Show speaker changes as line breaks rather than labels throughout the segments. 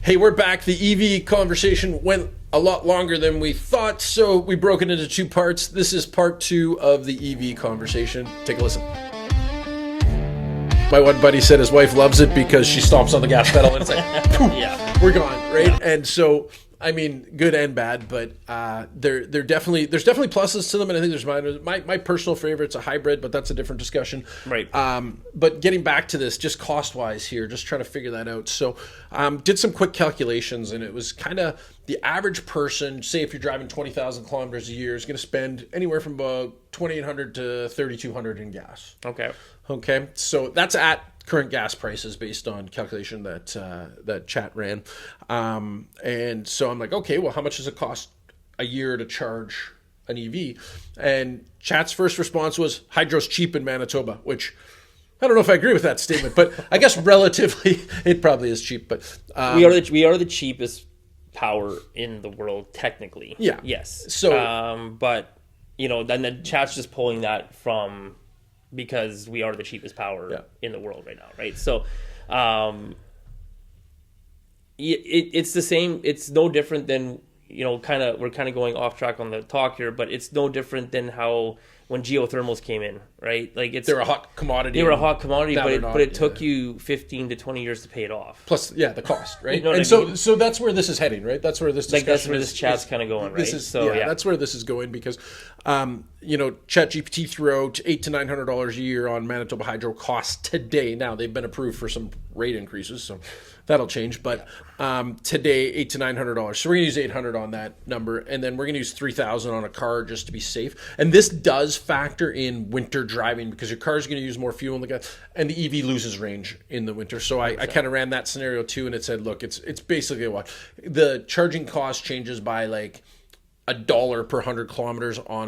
Hey, we're back. The EV conversation went a lot longer than we thought, so we broke it into two parts. This is part 2 of the EV conversation. Take a listen. My one buddy said his wife loves it because she stomps on the gas pedal and it's like, poof,
Yeah.
we're gone, right? And so, I mean, good and bad, but there's definitely pluses to them, and I think there's my personal favorite's a hybrid, but that's a different discussion.
Right.
But getting back to this, just cost-wise here, just trying to figure that out. So did some quick calculations, and it was kind of the average person, say if you're driving 20,000 kilometers a year, is going to spend anywhere from about $2,800 to $3,200 in gas. Okay, so that's at current gas prices based on calculation that chat ran. And so I'm like, okay, well, how much does it cost a year to charge an EV? And chat's first response was hydro's cheap in Manitoba, which I don't know if I agree with that statement, but I guess relatively it probably is cheap. But
we are the cheapest power in the world, technically.
Yeah.
Yes.
So,
but then the chat's just pulling that from because we are the cheapest power in the world right now, right? So, it's the same. It's no different than we're kind of going off track on the talk here, but it's no different than how when geothermals came in, right? Like
they're a hot commodity.
They were a hot commodity, but it took you 15 to 20 years to pay it off.
Plus, the cost, right?
You know what
and
I mean?
so that's where this is heading, right? That's where this discussion
that's where this chat's kind of going, right?
That's where this is going because, ChatGPT threw out $800 to $900 a year on Manitoba Hydro costs today. Now they've been approved for some rate increases, so that'll change. But today, $800 to $900. So we're gonna use $800 on that number, and then we're gonna use $3,000 on a car just to be safe. And this does factor in winter driving because your car is gonna use more fuel and the EV loses range in the winter. So I kind of ran that scenario too, and it said, look, it's basically what the charging cost changes by like $1 per 100 kilometers on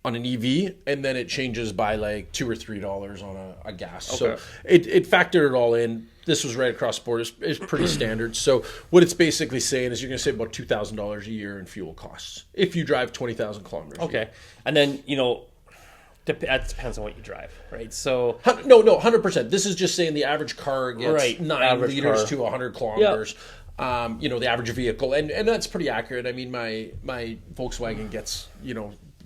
an EV, and then it changes by like $2 or $3 on a gas.
Okay.
So it factored it all in. This was right across the board. It's pretty standard. So what it's basically saying is you're going to save about $2,000 a year in fuel costs if you drive 20,000 kilometers.
Okay, and then that depends on what you drive, right? So
no, 100%. This is just saying the average car gets 9
average
liters
car
to 100 kilometers. Yep. The average vehicle, and that's pretty accurate. I mean, my Volkswagen gets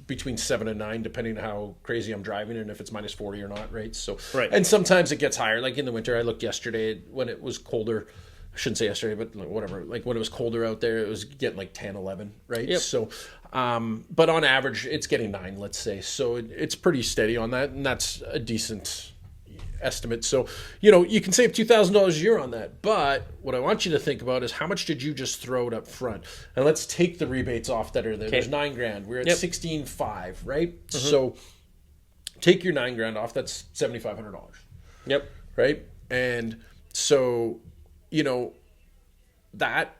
between 7 and 9, depending on how crazy I'm driving and if it's minus 40 or not, right? So,
right. And
sometimes it gets higher. Like in the winter, I looked yesterday when it was colder. I shouldn't say yesterday, but whatever. Like when it was colder out there, it was getting like 10, 11, right?
Yep.
So, but on average, it's getting 9, let's say. So it's pretty steady on that, and that's a decent estimate. So, you can save $2,000 a year on that. But what I want you to think about is how much did you just throw it up front? And let's take the rebates off that are there. Okay. There's $9,000. We're at $16,500, right? Mm-hmm. So take your $9,000 off. That's $7,500.
Yep.
Right. And so, that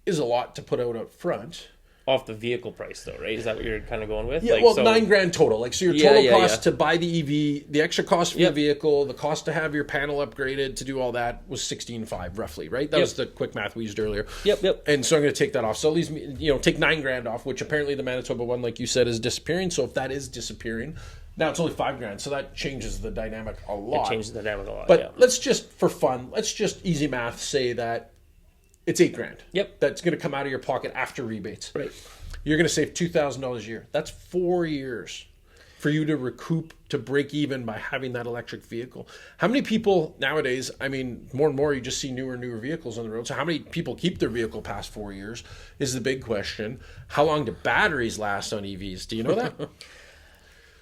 is a lot to put out up front.
Off the vehicle price, though, right? Is that what you're kind of going with?
Yeah, $9,000 total. Like, so your total cost to buy the EV, the extra cost for the vehicle, the cost to have your panel upgraded, to do all that was $16,500 roughly, right? That was the quick math we used earlier.
Yep.
And so I'm going to take that off. So at least, take $9,000 off, which apparently the Manitoba one, like you said, is disappearing. So if that is disappearing, now it's only $5,000. So that changes the dynamic a lot.
It changes the dynamic a lot.
But let's just, for fun, easy math say that it's $8,000.
Yep.
That's going to come out of your pocket after rebates.
Right.
You're going to save $2,000 a year. That's 4 years for you to recoup, to break even by having that electric vehicle. How many people nowadays, I mean, more and more you just see newer vehicles on the road. So how many people keep their vehicle past 4 years is the big question. How long do batteries last on EVs? Do you know that?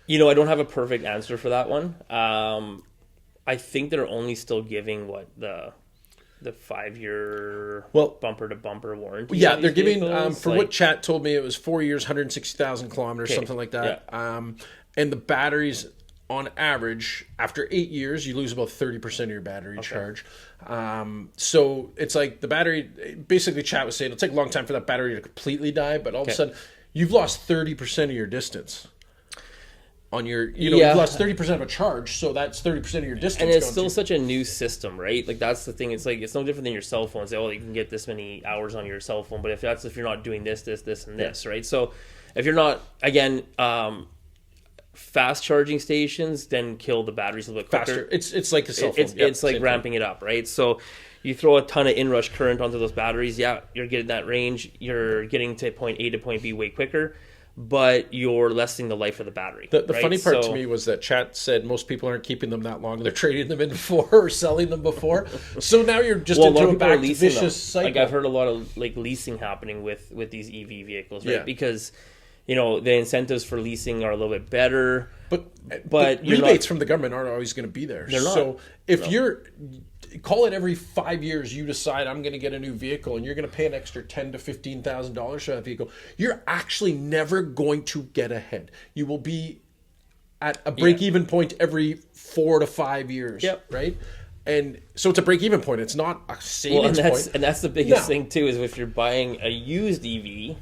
I don't have a perfect answer for that one. I think they're only still giving the 5-year bumper to bumper warranty.
Yeah, they're giving what chat told me, it was 4 years, 160,000 kilometers, something like that. Yeah. And the batteries, on average, after 8 years, you lose about 30% of your battery charge. So it's like the battery, basically chat was saying it'll take a long time for that battery to completely die, but all of a sudden you've lost 30% of your distance. On your, you've lost 30% of a charge, so that's 30% of your distance.
And it's still such a new system, right? Like, that's the thing. It's like, it's no different than your cell phone. Say, you can get this many hours on your cell phone, but if you're not doing this, and this, right? So if you're not, again, fast charging stations, then kill the batteries a little bit quicker.
Faster. It's like a cell phone.
It's like ramping it up, right? So, you throw a ton of inrush current onto those batteries, yeah, you're getting that range. You're getting to point A to point B way quicker, but you're lessening the life of the battery.
The
right?
funny part to me was that chat said most people aren't keeping them that long. They're trading them in before or selling them before. So now you're just into a back to vicious cycle.
Like I've heard a lot of like leasing happening with these EV vehicles, right?
Yeah.
Because the incentives for leasing are a little bit better.
But
you're
rebates from the government aren't always going to be there.
They're not.
So if you're call it every 5 years, you decide I'm going to get a new vehicle, and you're going to pay an extra $10,000 to $15,000 for that vehicle, you're actually never going to get ahead. You will be at a break-even point every 4 to 5 years.
Yep.
Right. And so it's a break-even point. It's not a savings point.
And that's the biggest thing too, is if you're buying a used EV.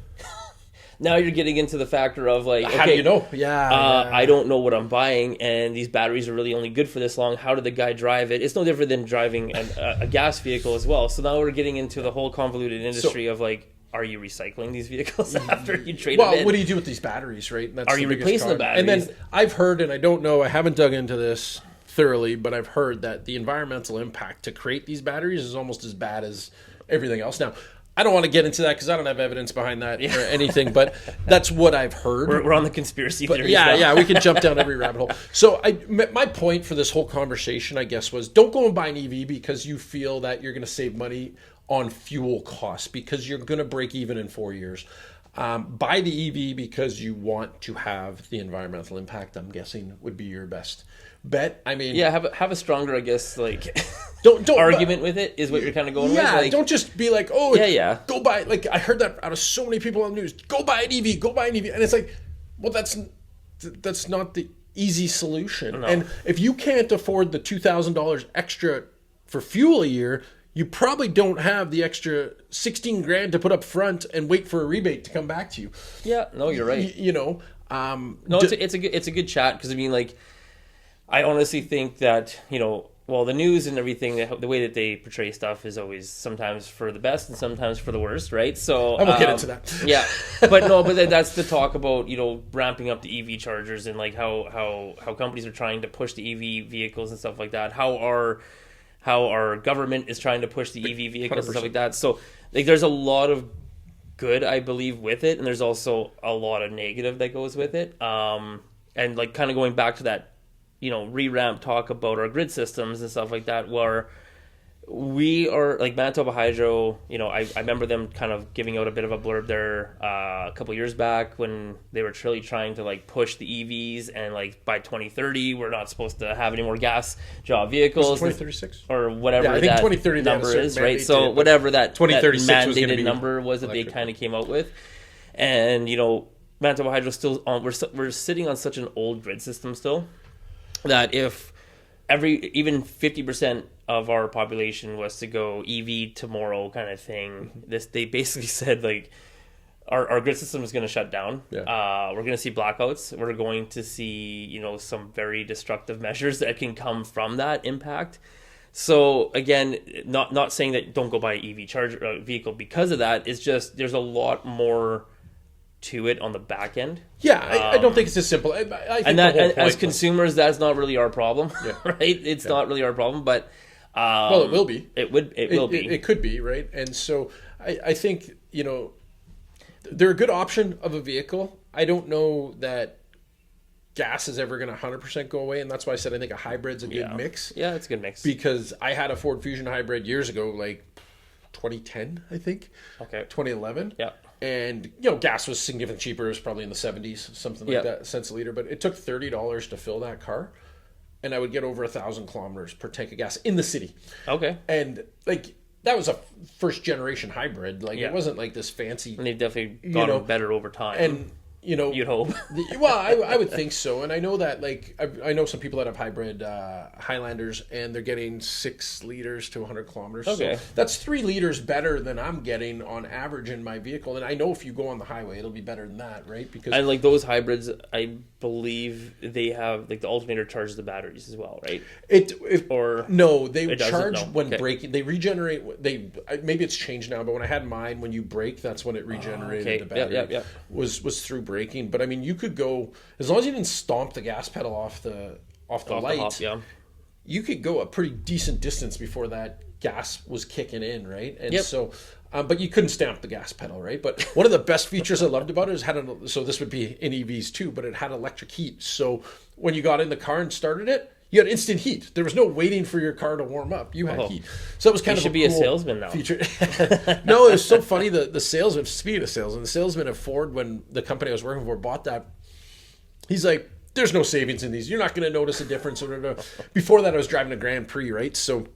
Now you're getting into the factor of like,
how do you know? Yeah.
I don't know what I'm buying, and these batteries are really only good for this long. How did the guy drive it? It's no different than driving a gas vehicle as well. So now we're getting into the whole convoluted industry of like, are you recycling these vehicles after you trade them in?
Well, what do you do with these batteries, right?
Are you replacing the batteries?
And then I've heard, and I don't know, I haven't dug into this thoroughly, but I've heard that the environmental impact to create these batteries is almost as bad as everything else. Now, I don't want to get into that because I don't have evidence behind that or anything, but that's what I've heard.
We're on the conspiracy theory.
Yeah, we can jump down every rabbit hole. So my point for this whole conversation, I guess, was don't go and buy an EV because you feel that you're going to save money on fuel costs because you're going to break even in 4 years. Buy the EV because you want to have the environmental impact, I'm guessing, would be your best bet. I mean,
yeah, have a stronger, I guess, like
don't
argument with it is what you're kind of going with.
Yeah, don't just be like, oh,
yeah,
go buy. Like I heard that out of so many people on the news. Go buy an EV. Go buy an EV, and it's like, well, that's not the easy solution.
No.
And if you can't afford the $2,000 extra for fuel a year, you probably don't have the extra $16,000 to put up front and wait for a rebate to come back to you.
Yeah, no, you're right.
No,
it's a good chat because I mean, like, I honestly think that the news and everything, the way that they portray stuff is always sometimes for the best and sometimes for the worst, right? So
I won't get into that.
Yeah, but that's the talk about ramping up the EV chargers and like how companies are trying to push the EV vehicles and stuff like that. How our government is trying to push the EV vehicles 100%. And stuff like that. So like there's a lot of good, I believe, with it, and there's also a lot of negative that goes with it. And like kind of going back to that, re-ramp talk about our grid systems and stuff like that, where we are like Manitoba Hydro. I remember them kind of giving out a bit of a blurb there a couple years back when they were really trying to like push the EVs, and like by 2030 we're not supposed to have any more gas job vehicles.
2036
or whatever.
Yeah, I think 2030
number is, right? So whatever that
2036 was
mandated number was that they kind of came out with, and Manitoba Hydro still on. We're sitting on such an old grid system still that if even 50% of our population was to go EV tomorrow kind of thing, they basically said like our grid system is going to shut down.
Yeah.
We're going to see blackouts. We're going to see some very destructive measures that can come from that impact. So again, not saying that don't go buy an EV charger vehicle because of that. It's just there's a lot more to it on the back end.
Yeah, I don't think it's as simple. I think
and as consumers, that's not really our problem, right? It's not really our problem, but
well, it will be.
It will be.
It could be, right? And so I think they're a good option of a vehicle. I don't know that gas is ever going to 100% go away, and that's why I said I think a hybrid's a good mix.
Yeah, it's a good mix.
Because I had a Ford Fusion hybrid years ago, like 2010, I think.
Okay.
2011.
Yeah.
And gas was significantly cheaper. It was probably in the 70s, something like that, cents a liter. But it took $30 to fill that car, and I would get over 1,000 kilometers per tank of gas in the city.
Okay.
And like that was a first generation hybrid. Like it wasn't like this fancy.
And they've definitely gotten better over time.
And you'd
hope.
Well, I would think so. And I know that like I know some people that have hybrid Highlanders, and they're getting 6 liters to 100 kilometers.
Okay.
So that's 3 liters better than I'm getting on average in my vehicle. And I know if you go on the highway, it'll be better than that, right? Because
and like those hybrids, I believe they have like the alternator charges the batteries as well, right?
They
it
charge when
okay.
braking. They regenerate. Maybe it's changed now, but when I had mine, when you brake, that's when it regenerated the battery. Was through braking. But I mean, you could go as long as you didn't stomp the gas pedal off the light. You could go a pretty decent distance before that gas was kicking in, right? And
Yep.
so, but you couldn't stamp the gas pedal, right? But one of the best features I loved about it is so this would be in EVs too, but it had electric heat. So when you got in the car and started it, you had instant heat. There was no waiting for your car to warm up. You had heat. So it was kind of
should be
cool
a salesman now.
feature. No, it was so funny. The salesman, speaking of salesman, the salesman at Ford, when the company I was working for bought that, he's like, there's no savings in these. You're not going to notice a difference. Before that, I was driving a Grand Prix, right? So,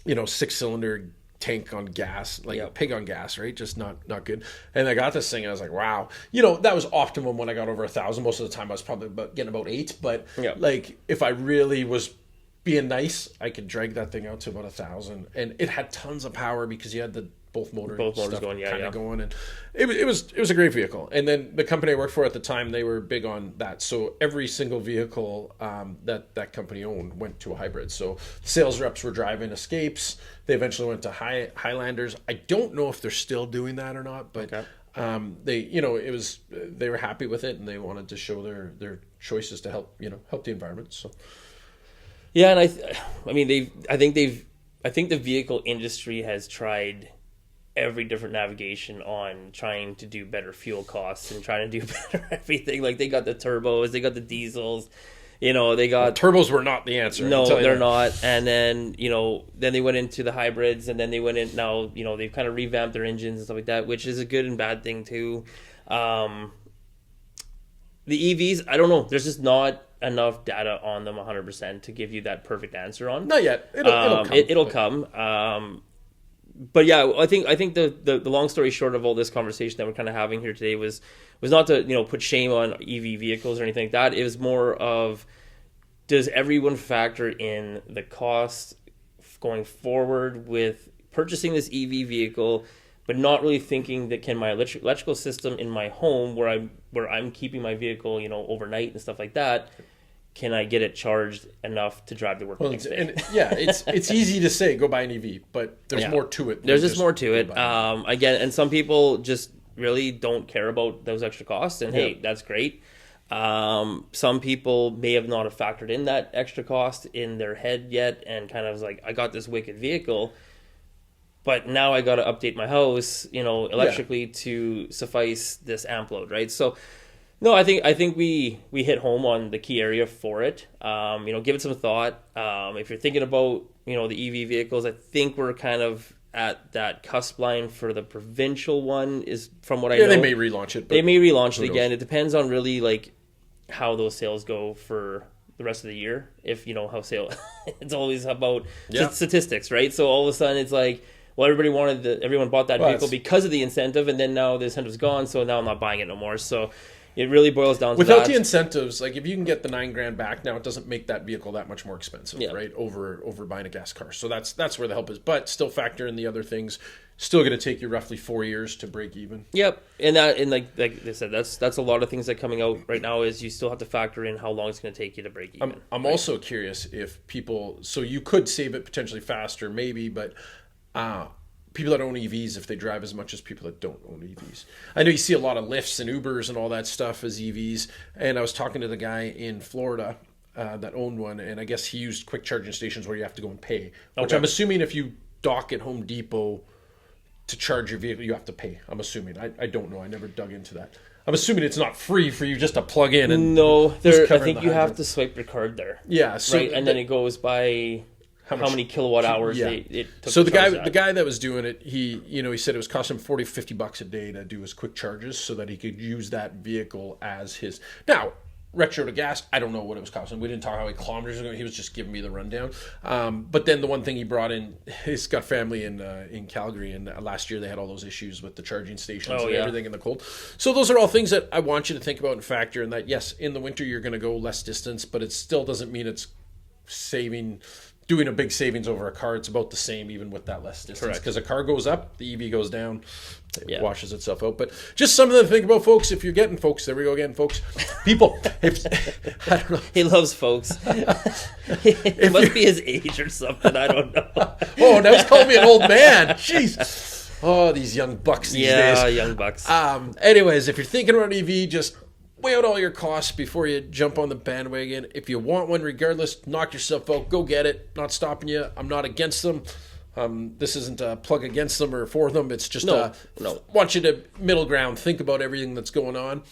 6-cylinder tank on gas, like
Yep.
pig on gas, right? Just not good. And I got this thing, and I was like, wow. That was optimum when I got over 1,000. Most of the time, I was probably getting about 8. But
Yep.
like, if I really was being nice, I could drag that thing out to about 1,000. And it had tons of power because you had both motors
going, yeah.
going, and it was a great vehicle. And then the company I worked for at the time, they were big on that. So every single vehicle that company owned went to a hybrid. So sales reps were driving Escapes. They eventually went to Highlanders. I don't know if they're still doing that or not, but they were happy with it, and they wanted to show their choices to help the environment. So
Yeah, and I think the vehicle industry has tried every different navigation on trying to do better fuel costs and trying to do better everything. Like, they got the turbos, they got the diesels, they got
turbos were not the answer.
No, they're not. And then then they went into the hybrids, and then they went in. Now they've kind of revamped their engines and stuff like that, which is a good and bad thing too. The EVs, I don't know. There's just not enough data on them 100% to give you that perfect answer on.
Not yet. It'll come.
But yeah, I think the long story short of all this conversation that we're kind of having here today was not to put shame on EV vehicles or anything like that. It was more of, does everyone factor in the cost going forward with purchasing this EV vehicle, but not really thinking that can my electrical system in my home where I'm keeping my vehicle overnight and stuff like that, can I get it charged enough to drive to work the next day?
And yeah, it's easy to say go buy an EV, but there's more to it.
There's just more to it. Again, and some people just really don't care about those extra costs, and hey, that's great. Some people may have not have factored in that extra cost in their head yet, and kind of was like, I got this wicked vehicle, but now I got to update my house, electrically to suffice this amp load, right? So, no, I think we hit home on the key area for it. Give it some thought. If you're thinking about the EV vehicles, I think we're kind of at that cusp line for the provincial one. Is from what I know.
They may relaunch it.
They may relaunch it again. It depends on really like how those sales go for the rest of the year. If how sale, it's always about statistics, right? So all of a sudden it's like, well, everyone bought that vehicle because of the incentive, and then now the incentive's gone, so now I'm not buying it no more. So it really boils down to
without
that.
the incentives, like if you can get the $9,000 back now, it doesn't make that vehicle that much more expensive, right? Over buying a gas car. So that's where the help is. But still factor in the other things. Still going to take you roughly 4 years to break even.
Yep, and like I said, that's a lot of things that are coming out right now. Is you still have to factor in how long it's going to take you to break even.
I'm also curious if people. So you could save it potentially faster, maybe, but. People that own EVs, if they drive as much as people that don't own EVs. I know you see a lot of Lyfts and Ubers and all that stuff as EVs. And I was talking to the guy in Florida that owned one, and I guess he used quick charging stations where you have to go and pay. Which I'm assuming if you dock at Home Depot to charge your vehicle, you have to pay. I'm assuming. I don't know. I never dug into that. I'm assuming it's not free for you just to plug in. And
no, I think you have to swipe your card there.
Yeah. So
right, and then it goes by how many kilowatt hours it took.
So the guy that was doing it, he said it was costing him $40-50 a day to do his quick charges so that he could use that vehicle as his. Now, retro to gas, I don't know what it was costing. We didn't talk how many kilometers ago. He was just giving me the rundown. But then the one thing he brought in, he's got family in Calgary, and last year they had all those issues with the charging stations and everything in the cold. So those are all things that I want you to think about and factor in that, yes, in the winter you're going to go less distance, but it still doesn't mean it's doing a big savings over a car. It's about the same even with that less distance, because a car goes up, the EV goes down, it washes itself out. But just something to think about, folks. If you're getting folks, there we go again, folks. People, I don't know.
He loves folks. It must be his age or something. I don't know.
Oh, now he's calling me an old man. Jeez. Oh, these young bucks these days.
Yeah, young bucks.
Anyways, if you're thinking about EV, just weigh out all your costs before you jump on the bandwagon. If you want one, regardless, knock yourself out. Go get it. Not stopping you. I'm not against them. This isn't a plug against them or for them. It's just
No.
want you to middle ground, think about everything that's going on.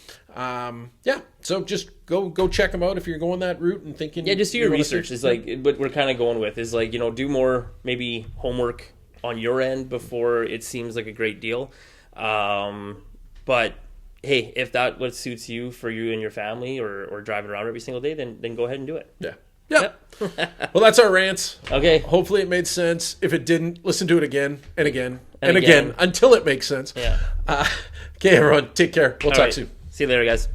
Yeah, so just go check them out if you're going that route and thinking.
Yeah, just do
you
your
wanna
research. Is like what we're kind of going with is like, do more maybe homework on your end before it seems like a great deal. But hey, if that what suits you for you and your family, or driving around every single day, then go ahead and do it.
Yeah. Well, that's our rants.
Okay.
Hopefully it made sense. If it didn't, listen to it again and again and
again.
again until it makes sense.
Yeah.
Okay, everyone, take care. We'll talk
right.
soon.
See you later, guys.